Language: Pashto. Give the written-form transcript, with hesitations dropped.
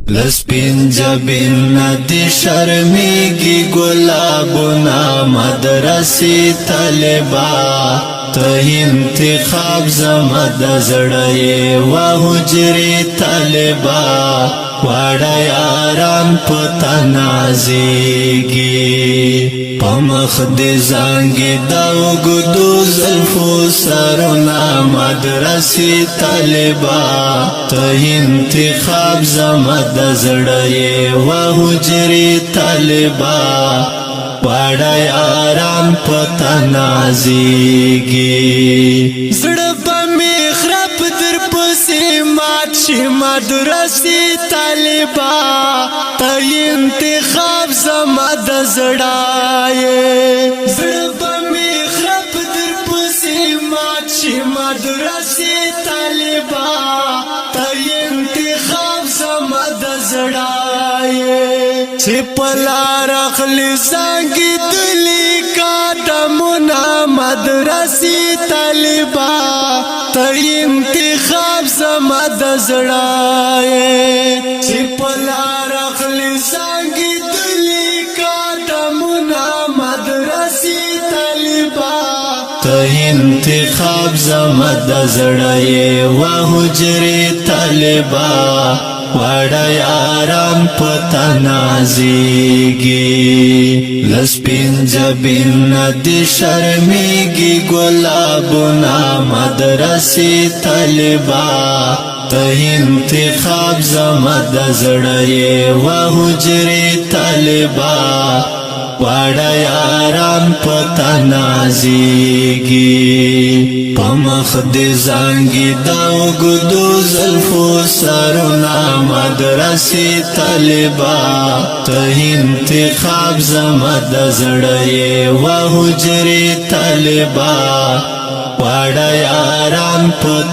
لسپین جبین ندی شرمیگی گلابنا مدرسی طالبا ته انتخاب زمد زړی و حجری طالبا واړه یاران پتا نازیږي پمخ دې زنګي دا وګدو زلفو سرنا مدرسې طالبا ته انتخاب زمد زړی و حجری طالبا واړه یاران پتا نازیږي زړه به مې خراب در پسې مات شي مدرسې طالبا ته انتخاب زما د زړه زړه به مې خراب در پسې مات شي مدرسې طالبا ته انتخاب زما د زړه چې پلار اخلي زنګي دلی قدمونه مدرسې طالبا ته انتخاب زما د زړه چې پلار اخلي زنګي دلی قدمونه مدرسې طالبا ته انتخاب زما د زړه و حجرې طالبا واړه یاران پتا نازیږي لسپین جبین ندی شرمیږي ګلابنا مدرسې طالبا ته انتخاب زما د زړه و حجرې طالبا واړه یاران پتا نازیږي پمخ دې زنګي دا وګدو زلفو سرنا مدرسې طالبا ته انتخاب زما د زړه و حجرې طالبا واړه یاران پتا